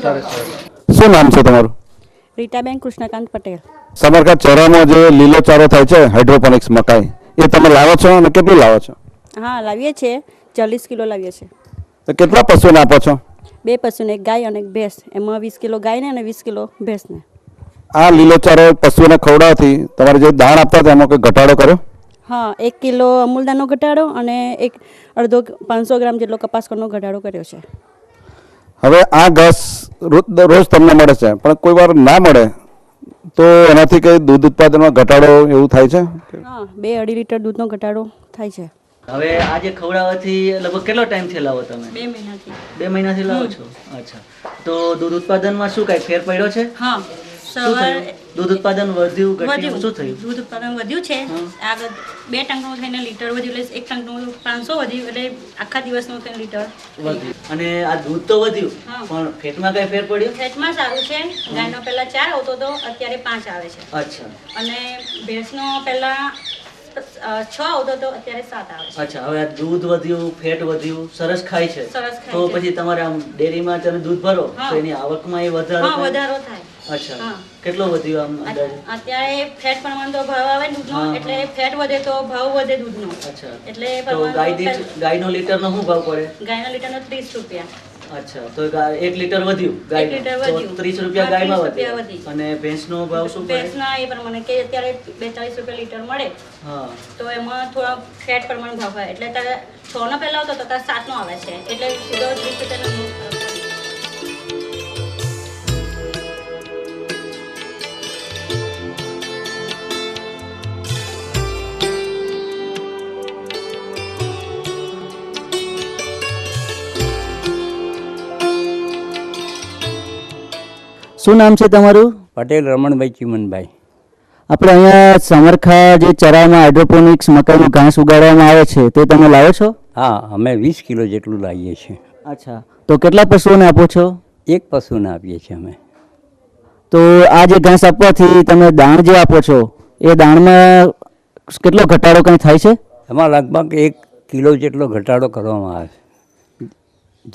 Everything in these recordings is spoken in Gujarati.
શું નામ છે તમારું? રીટાબેન કૃષ્ણકાંત પટેલ. સમરખા ચરામાં જે લીલો ચારો થાય છે હાઇડ્રોપોનિક્સ મકાઈ, એ તમે લાવો છો અને કેટલું લાવો છો? હા, લાવીએ છીએ 40 કિલો લાવીએ છીએ. તો કેટલા પશુઓને આપો છો? 2 પશુને, એક ગાય અને એક ભેંસ. એમાં 20 કિલો ગાયને અને 20 કિલો ભેંસને. આ લીલો ચારો પશુઓને ખવડાવવાથી તમારે જે દાણ આપતા હતા એમાં કોઈ ઘટાડો કર્યો? હા, 1 કિલો અમૂલદાનો ઘટાડો અને એક અડધો 500 ગ્રામ જેટલો કપાસનો ઘટાડો કર્યો છે. હવે આ ઘાસ રોજ તમને મળે છે, પણ કોઈ વાર ના મળે તો એનાથી કંઈ દૂધ ઉત્પાદનમાં ઘટાડો એવું થાય છે? હા, 2-2.5 લીટર દૂધનો ઘટાડો થાય છે. હવે આજે ખવડાવવાથી લગભગ કેટલો ટાઈમથી લાવો તમે? 2 મહિનાથી. 2 મહિનાથી લાવો છો? અચ્છા. તો દૂધ ઉત્પાદનમાં શું કાંઈ ફેર પડ્યો છે? હા, શું થયું? દૂધ ઉત્પાદન વધ્યું ઘટ્યું શું થયું? દૂધ ઉત્પાદન વધ્યું છે. આગળ 2 ટંકનું થઈને લીટર વધ્યું, એટલે 1 ટંકનું 500 વધ્યું, એટલે આખા દિવસનું થઈને લીટર વધ્યું. અને આ દૂધ તો વધ્યું, પણ ફેટમાં કઈ ફેર પડ્યો? ફેટમાં સારું છે. ગાયનો પહેલા 4 આવતો હતો, અત્યારે 5 આવે છે. અચ્છા. અને ભેંસનો પહેલા 6 આવતો હતો, અત્યારે 7 આવે છે. અચ્છા. હવે આ દૂધ વધ્યું, ફેટ વધ્યું, સરસ ખાય છે. સરસ ખાય તો છે. પછી તમારે આમ ડેરીમાં તમે દૂધ ભરો તો એની આવકમાં એ વધારો થાય? વધારો થાય. અચ્છા. કેટલો વધ્યો આમ અંદાજે? અત્યારે ફેટ પ્રમાણ તો ભાવ આવે દૂધનો, એટલે ફેટ વધે તો ભાવ વધે દૂધનો. અચ્છા. એટલે તો ગાયનો લીટરનો શું ભાવ પડે? ગાયના લીટરનો 30 રૂપિયા. અચ્છા. તો 1 લીટર વધ્યું ગાયનું, તો 30 રૂપિયા ગાયમાં વધે. અને ભેંસનો ભાવ શું પડે? ભેંસના એ પ્રમાણે કે અત્યારે 42 રૂપિયા લીટર મળે. હા. તો એમાં થોડા ફેટ પ્રમાણ ભાવ હોય, એટલે તારે 6 નો પહેલા આવતો તો તારે 7 નો આવે છે, એટલે સીધો 30 રૂપિયાનો. શું નામ છે તમારું? પટેલ રમણભાઈ ચીમનભાઈ. આપણે અહીંયા સમરખા જે ચરામાં હાઇડ્રોપોનિક્સ મકાઈનું ઘાસ ઉગાડવામાં આવે છે તે તમે લાવો છો? હા, અમે 20 કિલો જેટલું લાવીએ છીએ. અચ્છા. તો કેટલા પશુઓને આપો છો? એક પશુને આપીએ છીએ અમે. તો આ જે ઘાસ આપવાથી તમે દાણ જે આપો છો એ દાણમાં કેટલો ઘટાડો કંઈ થાય છે? એમાં લગભગ 1 કિલો જેટલો ઘટાડો કરવામાં આવે છે,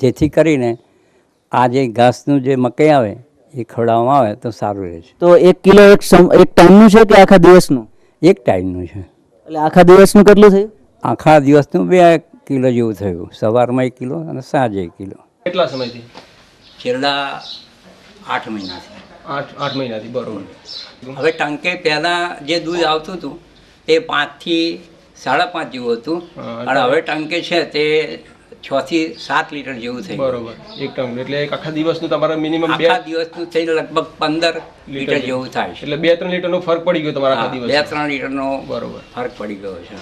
જેથી કરીને આ જે ઘાસનું જે મકાઈ આવે એ ખવડાવવામાં આવે તો સારું રહે છે. તો 1 કિલો એક ટાઈમનું છે કે આખા દિવસનું? એક ટાઈમનું છે. એટલે આખા દિવસનું કેટલું થયું? આખા દિવસનું 2 કિલો જેવું થયું. સવારમાં 1 કિલો અને સાંજે 1 કિલો. કેટલા સમયથી? છેલ્લા 8 મહિનાથી. 8 મહિનાથી, બરોબર. હવે ટંકે પહેલાં જે દૂધ આવતું હતું તે 5 થી 5.5 જેવું હતું, અને હવે ટંકે છે તે 6 થી 7 લીટર જેવું થઈ ગયું. બરોબર. એક ટંક એટલે એક આખા દિવસનું તમારે મિનિમમ આખા દિવસનું થઈને લગભગ 15 લીટર જેવું થાય છે. એટલે 2-3 લીટરનો ફરક પડી ગયો તમારા આખા દિવસ? 2-3 લીટરનો બરોબર ફરક પડી ગયો છે.